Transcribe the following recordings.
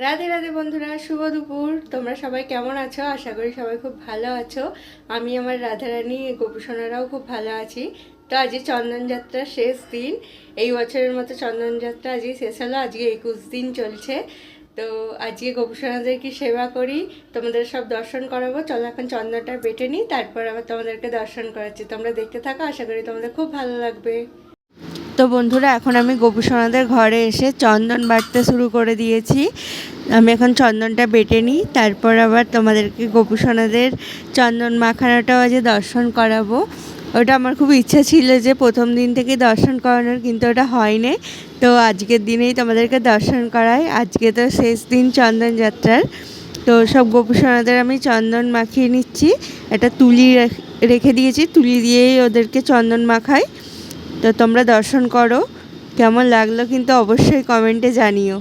রাধে রাধে বন্ধুরা, শুভ দুপুর। তোমরা সবাই কেমন আছো? আশা করি সবাই খুব ভালো আছো। আমি আমার রাধারানী গোপুসোনারাও খুব ভালো আছি। তো আজকে চন্দনযাত্রার শেষ দিন। এই বছরের মতো চন্দনযাত্রা আজকে শেষ হলো। আজকে 21 দিন চলছে। তো আজকে গোপুসোনাদেরকে সেবা করি, তোমাদের সব দর্শন করাবো। চলো এখন চন্দনটা বেটে নিই, তারপর আবার তোমাদেরকে দর্শন করাচ্ছি। তোমরা দেখতে থাকো, আশা করি তোমাদের খুব ভালো লাগবে। তো বন্ধুরা, এখন আমি গোপুসোনাদের ঘরে এসে চন্দন বাটতে শুরু করে দিয়েছি। আমি এখন চন্দনটা বেটে নিই, তারপর আবার তোমাদেরকে গোপুসোনাদের চন্দন মাখানাটাও আজ দর্শন করাবো। ওটা আমার খুব ইচ্ছা ছিল যে প্রথম দিন থেকে দর্শন করানোর, কিন্তু ওটা হয়নি। তো আজকের দিনেই তোমাদেরকে দর্শন করাই। আজকে তো শেষ দিন চন্দন যাত্রার। তো সব গোপুসোনাদের আমি চন্দন মাখিয়ে নিচ্ছি। একটা তুলি রেখে দিয়েছি, তুলি দিয়েই ওদেরকে চন্দন মাখাই। তো তোমরা দর্শন করো, কেমন লাগলো কিন্তু অবশ্যই কমেন্টে জানিও।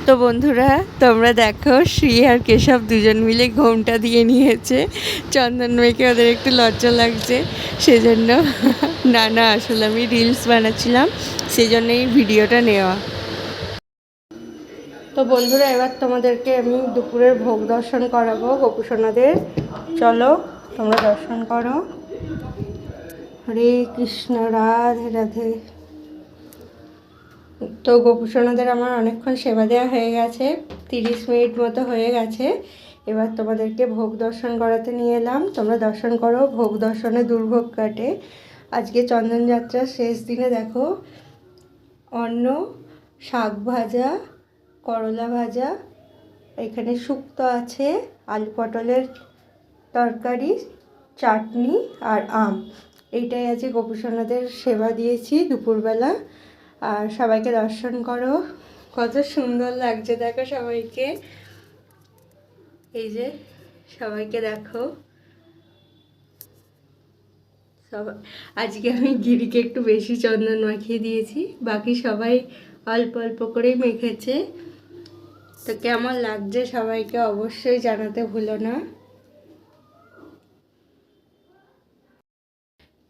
তো বন্ধুরা, তোমরা দেখো, শ্রী আর কেশব দুজন মিলে ঘোমটা দিয়ে নিয়েছে। চন্দন মেয়েকে ওদের একটু লজ্জা লাগছে, সেজন্য। না আসলে আমি রিলস বানাচ্ছিলাম, সেজন্য এই ভিডিওটা নেওয়া। তো বন্ধুরা, এবার তোমাদেরকে আমি দুপুরের ভোগ দর্শন করাবো গোপুসোনাদের। চলো তোমরা দর্শন করো। হরে কৃষ্ণ, রাধে রাধে। তো গোপুসোনাদের আমার অনেকক্ষণ সেবা দেওয়া হয়ে গেছে, 30 মিনিট মতো হয়ে গেছে। এবার তোমাদেরকে ভোগ দর্শন করাতে নিয়ে এলাম। তোমরা দর্শন করো, ভোগ দর্শনে দুর্ভোগ কাটে। আজকে চন্দনযাত্রার শেষ দিনে দেখো, অন্ন, শাক ভাজা, করলা ভাজা, এখানে শুক্তো আছে, আলু পটলের তরকারি, চাটনি আর আম। এইটাই আজকে গোপুসোনাদের সেবা দিয়েছি দুপুরবেলা। আর সবাইকে দর্শন করো, কত সুন্দর লাগছে দেখো সবাইকে। এই যে সবাইকে দেখো। সবাই আজকে আমি গিরিকে একটু বেশি চন্দন মাখিয়ে দিয়েছি, বাকি সবাই অল্প অল্প করেই মেখেছে। তো কেমন লাগছে সবাইকে অবশ্যই জানাতে ভুলো না।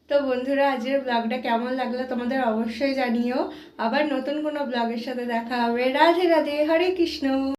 তো বন্ধুরা, আজকের ব্লগটা কেমন লাগলো তোমাদের অবশ্যই জানিও। আবার নতুন কোনো ব্লগের সাথে দেখা হবে। রাধে রাধে, হরে কৃষ্ণ।